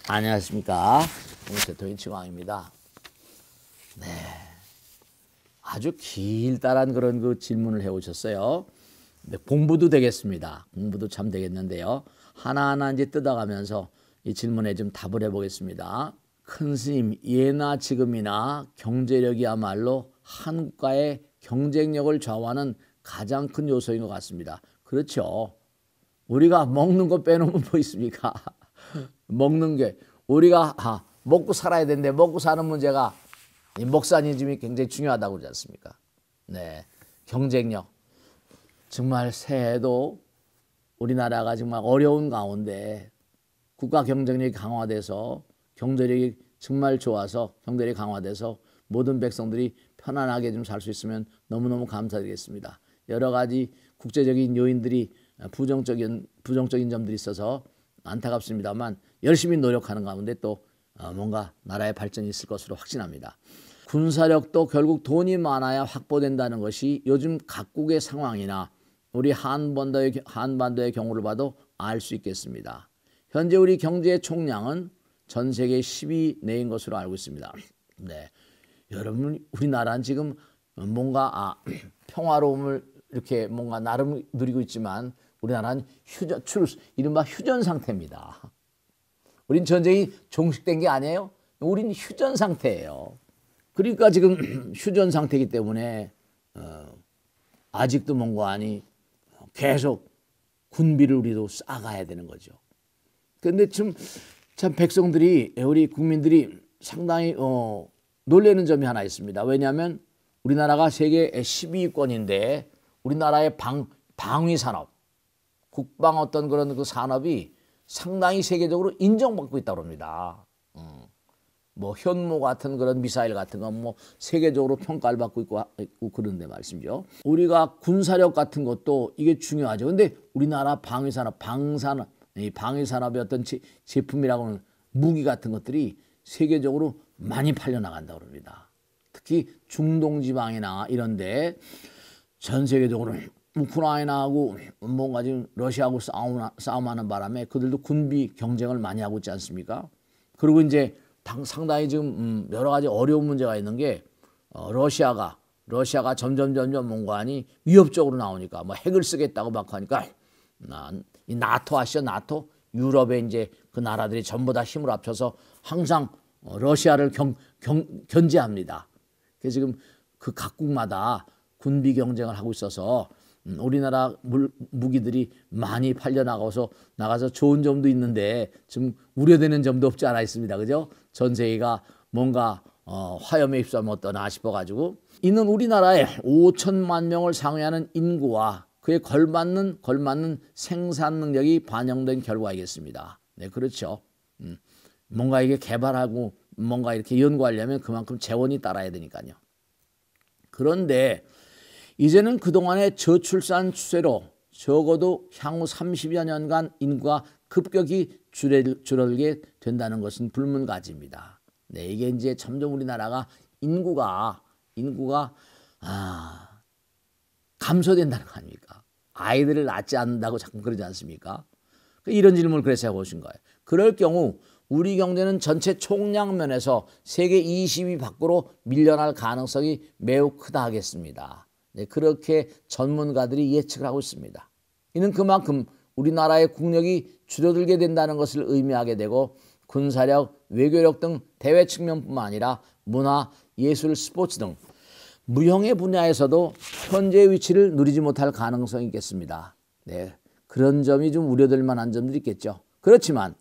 안녕하십니까. 대통령 치광입니다. 네. 아주 길다란 그런 그 질문을 해오셨어요. 네, 공부도 되겠습니다. 공부도 참 되겠는데요. 하나하나 이제 뜯어가면서 이 질문에 좀 답을 해보겠습니다. 큰 스님, 예나 지금이나 경제력이야말로 한 국가의 경쟁력을 좌우하는 가장 큰 요소인 것 같습니다. 그렇죠. 우리가 먹는 거 빼놓으면 뭐 있습니까? 먹는 게 우리가 먹고 살아야 되는데 먹고 사는 문제가 이 먹사니즘이 굉장히 중요하다고 그러지 않습니까? 네, 경쟁력. 정말 새해에도 우리나라가 정말 어려운 가운데 국가 경쟁력이 강화돼서 경제력이 정말 좋아서 경제력이 강화돼서 모든 백성들이 편안하게 좀 살 수 있으면 너무너무 감사드리겠습니다. 여러 가지 국제적인 요인들이 부정적인 점들이 있어서 안타깝습니다만 열심히 노력하는 가운데 또 뭔가 나라의 발전이 있을 것으로 확신합니다. 군사력도 결국 돈이 많아야 확보된다는 것이 요즘 각국의 상황이나 우리 한반도의 경우를 봐도 알 수 있겠습니다. 현재 우리 경제의 총량은 전 세계 10위 내인 것으로 알고 있습니다. 네, 여러분 우리나라는 지금 뭔가 평화로움을 이렇게 뭔가 나름 누리고 있지만 우리나라는 이른바 휴전 상태입니다. 우린 전쟁이 종식된 게 아니에요. 우린 휴전 상태예요. 그러니까 지금 휴전 상태이기 때문에 아직도 뭔가 아니 계속 군비를 우리도 쌓아가야 되는 거죠. 그런데 참 백성들이 우리 국민들이 상당히 놀라는 점이 하나 있습니다. 왜냐하면 우리나라가 세계 12위권인데 우리나라의 방위 산업, 국방 어떤 그런 그 산업이 상당히 세계적으로 인정받고 있다고 합니다. 뭐 현무 같은 그런 미사일 같은 건 뭐 세계적으로 평가를 받고 있고 그런데 말씀이죠. 우리가 군사력 같은 것도 이게 중요하죠. 근데 우리나라 방위산업, 방위산업의 어떤 제품이라고 하는 무기 같은 것들이 세계적으로 많이 팔려나간다고 합니다. 특히 중동 지방이나 이런데 전 세계적으로 우크라이나하고 뭔가 지금 러시아하고 싸움하는 바람에 그들도 군비 경쟁을 많이 하고 있지 않습니까? 그리고 이제 상당히 지금 여러 가지 어려운 문제가 있는 게 러시아가 점점 뭔가 하니 위협적으로 나오니까 뭐 핵을 쓰겠다고 막 하니까 이 나토 아시죠? 나토 유럽의 이제 그 나라들이 전부 다 힘을 합쳐서 항상 러시아를 견제합니다. 그래서 지금 그 각국마다 군비 경쟁을 하고 있어서 우리나라 무기들이 많이 팔려나가서 좋은 점도 있는데 좀 우려되는 점도 없지 않아 있습니다. 그죠? 전 세계가 뭔가 화염에 휩싸면 어떠나 싶어가지고 이는 우리나라의 5천만 명을 상회하는 인구와 그에 걸맞는 생산 능력이 반영된 결과이겠습니다. 네, 그렇죠. 뭔가 이게 개발하고 뭔가 이렇게 연구하려면 그만큼 재원이 따라야 되니까요. 그런데 이제는 그동안의 저출산 추세로 적어도 향후 30여 년간 인구가 급격히 줄어들게 된다는 것은 불문가지입니다. 네, 이게 이제 점점 우리나라가 인구가 감소된다는 거 아닙니까? 아이들을 낳지 않는다고 자꾸 그러지 않습니까? 이런 질문을 그래서 해보신 거예요. 그럴 경우 우리 경제는 전체 총량 면에서 세계 20위 밖으로 밀려날 가능성이 매우 크다 하겠습니다. 네, 그렇게 전문가들이 예측을 하고 있습니다. 이는 그만큼 우리나라의 국력이 줄어들게 된다는 것을 의미하게 되고 군사력, 외교력 등 대외 측면뿐만 아니라 문화, 예술, 스포츠 등 무형의 분야에서도 현재의 위치를 누리지 못할 가능성이 있겠습니다. 네, 그런 점이 좀 우려될 만한 점들이 있겠죠. 그렇지만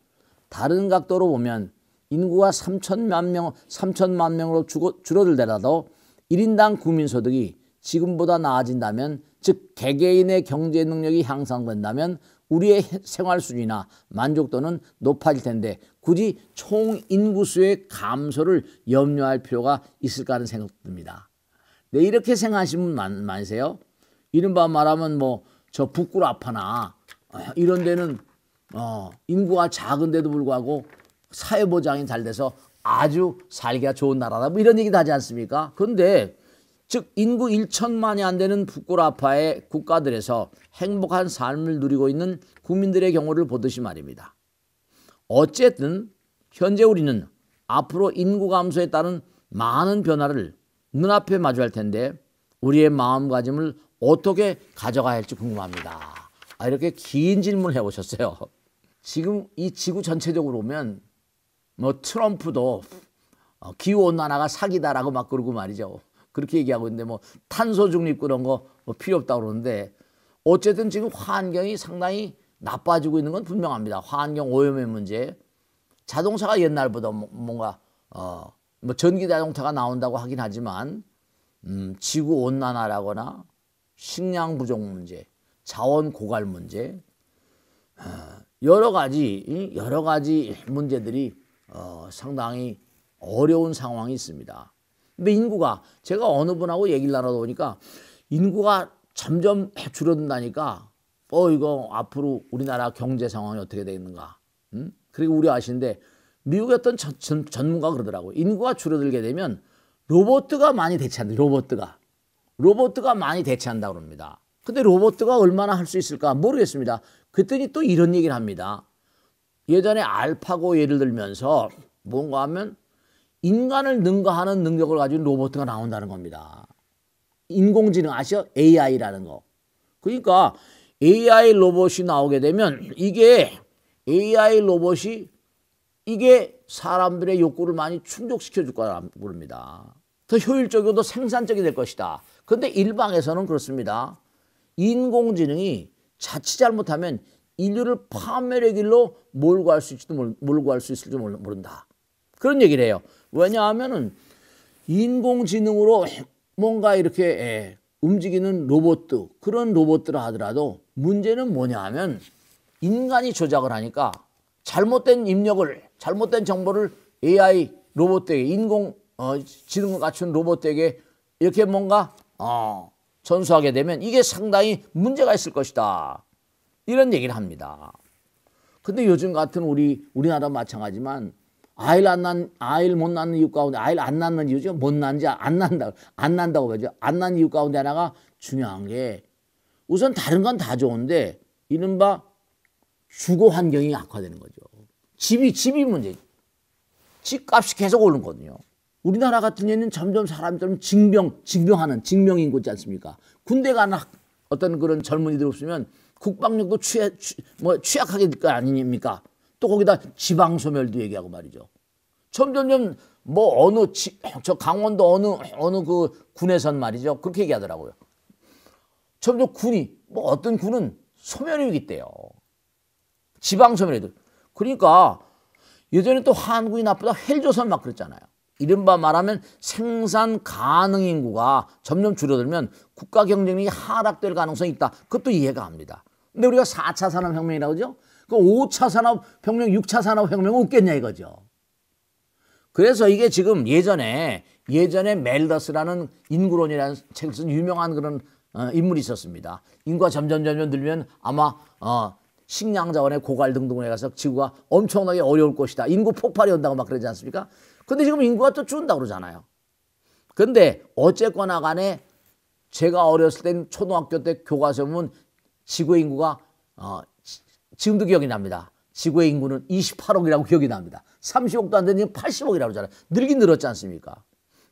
다른 각도로 보면 인구가 3천만 명으로 줄어들더라도 1인당 국민소득이 지금보다 나아진다면, 즉 개개인의 경제 능력이 향상된다면 우리의 생활 수준이나 만족도는 높아질 텐데 굳이 총 인구수의 감소를 염려할 필요가 있을까 하는 생각이 듭니다. 네, 이렇게 생각하시는 분 많으세요? 이른바 말하면 뭐 저 북구라파나 이런 데는 인구가 작은데도 불구하고 사회보장이 잘 돼서 아주 살기가 좋은 나라다 뭐 이런 얘기도 하지 않습니까? 그런데 즉 인구 1천만이 안 되는 북구라파의 국가들에서 행복한 삶을 누리고 있는 국민들의 경우를 보듯이 말입니다. 어쨌든 현재 우리는 앞으로 인구 감소에 따른 많은 변화를 눈앞에 마주할 텐데 우리의 마음가짐을 어떻게 가져가야 할지 궁금합니다. 이렇게 긴 질문을 해보셨어요. 지금 이 지구 전체적으로 보면 뭐 트럼프도 기후온난화가 사기다라고 막 그러고 말이죠. 그렇게 얘기하고 있는데 뭐 탄소 중립 그런 거 뭐 필요 없다고 그러는데 어쨌든 지금 환경이 상당히 나빠지고 있는 건 분명합니다. 환경 오염의 문제. 자동차가 옛날보다 뭔가 뭐 전기 자동차가 나온다고 하긴 하지만 지구 온난화라거나 식량 부족 문제, 자원 고갈 문제, 여러 가지 문제들이 상당히 어려운 상황이 있습니다. 근데 인구가 제가 어느 분하고 얘기를 나눠 보니까 인구가 점점 줄어든다니까 이거 앞으로 우리나라 경제 상황이 어떻게 되겠는가. 그리고 우리 아시는데 미국의 어떤 전문가가 그러더라고요. 인구가 줄어들게 되면 로봇가 많이 대체한다. 로봇가 많이 대체한다고 그럽니다. 근데 로봇가 얼마나 할 수 있을까 모르겠습니다. 그랬더니 또 이런 얘기를 합니다. 예전에 알파고 예를 들면서 뭔가 하면 인간을 능가하는 능력을 가진 로봇가 나온다는 겁니다. 인공지능 아시죠? AI라는 거. 그러니까 AI 로봇이 나오게 되면 이게 AI 로봇이 이게 사람들의 욕구를 많이 충족시켜 줄 거라고 그럽니다. 더 효율적이고 더 생산적이 될 것이다. 그런데 일방에서는 그렇습니다. 인공지능이 자칫 잘못하면 인류를 파멸의 길로 몰고 갈 수 있을지 모른다. 그런 얘기를 해요. 왜냐하면은 인공지능으로 뭔가 이렇게 움직이는 그런 로봇들을 하더라도 문제는 뭐냐 하면 인간이 조작을 하니까 잘못된 입력을, 잘못된 정보를 AI 로봇에게, 지능을 갖춘 로봇에게 이렇게 뭔가 전수하게 되면 이게 상당히 문제가 있을 것이다. 이런 얘기를 합니다. 근데 요즘 같은 우리나라 마찬가지지만 아이를 못 낳는 이유 가운데 아이를 안 낳는 이유죠. 못 낳는지 안 난다고 그러죠. 안 낳는 이유 가운데 하나가 중요한 게 우선 다른 건 다 좋은데 이른바 주거 환경이 악화되는 거죠. 집이 문제죠. 집값이 계속 오르거든요. 우리나라 같은 경우는 점점 사람들은 징병하는 징병인구 있지 않습니까? 군대 가는 어떤 그런 젊은이들 없으면 국방력도 취약하게 될 거 아닙니까? 또 거기다 지방 소멸도 얘기하고 말이죠. 점점점 저 강원도 어느 그 군에선 말이죠. 그렇게 얘기하더라고요. 점점 어떤 군은 소멸이 있대요. 지방 소멸이들. 그러니까 예전에 또 한국이 나쁘다 헬조선 막 그랬잖아요. 이른바 말하면 생산 가능 인구가 점점 줄어들면 국가 경쟁력이 하락될 가능성이 있다. 그것도 이해가 갑니다. 근데 우리가 4차 산업혁명이라고 그러죠? 그 5차 산업혁명, 6차 산업혁명은 없겠냐 이거죠. 그래서 이게 지금 예전에 멜더스라는 인구론이라는 책을 쓴 유명한 그런 인물이 있었습니다. 인구가 점점 늘면 아마 식량 자원의 고갈 등등으로 해서 지구가 엄청나게 어려울 것이다. 인구 폭발이 온다고 막 그러지 않습니까? 근데 지금 인구가 또 줄는다고 그러잖아요. 근데 어쨌거나 간에 제가 어렸을 땐 초등학교 때 교과서에 보면 지구의 인구가 지금도 기억이 납니다. 지구의 인구는 28억이라고 기억이 납니다. 30억도 안 되는 80억이라고 그러잖아요. 늘긴 늘었지 않습니까?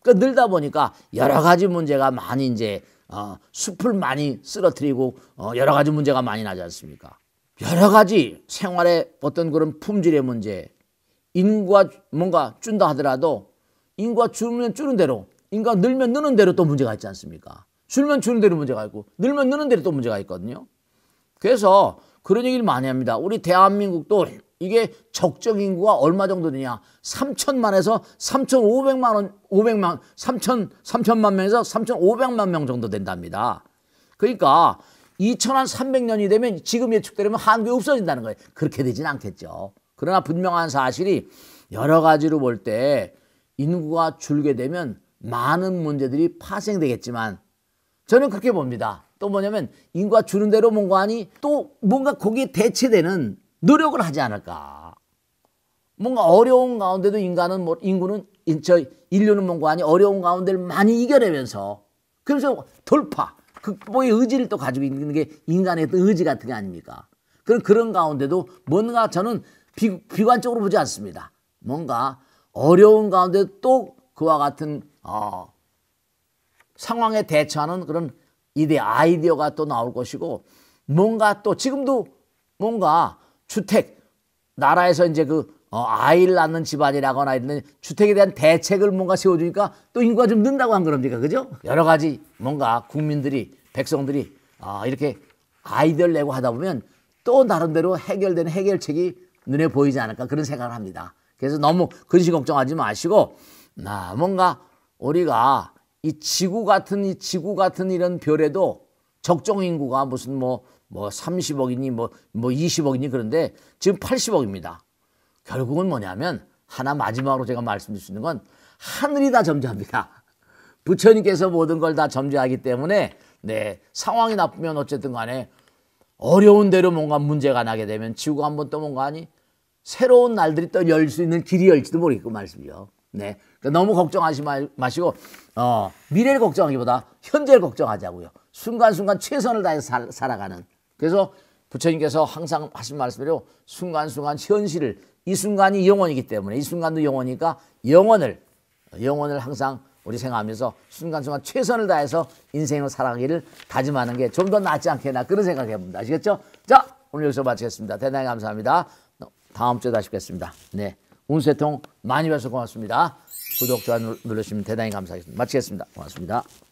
그러니까 늘다 보니까 여러 가지 문제가 많이 이제 숲을 많이 쓰러뜨리고 여러 가지 문제가 많이 나지 않습니까? 여러 가지 생활의 어떤 그런 품질의 문제, 인구가 뭔가 준다 하더라도 인구가 줄면 줄은 대로, 인구가 늘면 느는 대로 또 문제가 있지 않습니까? 줄면 주는 대로 문제가 있고 늘면 느는 대로 또 문제가 있거든요. 그래서 그런 얘기를 많이 합니다. 우리 대한민국도 이게 적정 인구가 얼마 정도 되냐? 3천만에서 3천만 명에서 3,500만 명 정도 된답니다. 그러니까 2300년이 되면 지금 예측대로면 한국이 없어진다는 거예요. 그렇게 되진 않겠죠. 그러나 분명한 사실이 여러 가지로 볼 때 인구가 줄게 되면 많은 문제들이 파생되겠지만 저는 그렇게 봅니다. 또 뭐냐면 인구가 주는 대로 뭔가 하니 또 뭔가 거기에 대체되는 노력을 하지 않을까. 뭔가 어려운 가운데도 인류는 뭔가 하니 어려운 가운데를 많이 이겨내면서 그래서 돌파, 극복의 의지를 또 가지고 있는 게 인간의 어떤 의지 같은 게 아닙니까? 그런 가운데도 뭔가 저는 비관적으로 보지 않습니다. 뭔가 어려운 가운데 또 그와 같은 상황에 대처하는 그런 아이디어가 또 나올 것이고, 뭔가 또 지금도 뭔가 주택, 나라에서 이제 아이를 낳는 집안이라거나 이런 주택에 대한 대책을 뭔가 세워주니까 또 인구가 좀 는다고 한 겁니까? 그죠? 여러 가지 뭔가 국민들이, 백성들이 이렇게 아이디어를 내고 하다 보면 또 나름대로 해결되는 해결책이 눈에 보이지 않을까, 그런 생각을 합니다. 그래서 너무 근심 걱정하지 마시고, 뭔가 우리가 이 지구 같은 이런 별에도 적정 인구가 무슨 뭐 30억이니 뭐 20억이니 그런데 지금 80억입니다. 결국은 뭐냐면 하나 마지막으로 제가 말씀드릴 수 있는 건 하늘이 다 점지합니다. 부처님께서 모든 걸 다 점지하기 때문에 상황이 나쁘면 어쨌든 간에 어려운 대로 뭔가 문제가 나게 되면 지구가 한번 또 뭔가 새로운 날들이 또 열 수 있는 길이 열지도 모르겠고 말씀이죠. 그러니까 너무 걱정하지 마시고 미래를 걱정하기보다 현재를 걱정하자고요. 순간순간 최선을 다해서 살아가는. 그래서 부처님께서 항상 하신 말씀대로 순간순간 현실을, 이 순간이 영원이기 때문에, 이 순간도 영원이니까 영원을 항상 우리 생각하면서 순간순간 최선을 다해서 인생을 살아가기를 다짐하는 게 좀 더 낫지 않겠나, 그런 생각을 해봅니다. 아시겠죠? 자, 오늘 여기서 마치겠습니다. 대단히 감사합니다. 다음 주에 다시 뵙겠습니다. 운세통 많이 뵈서 고맙습니다. 구독, 좋아요 눌러주시면 대단히 감사하겠습니다. 마치겠습니다. 고맙습니다.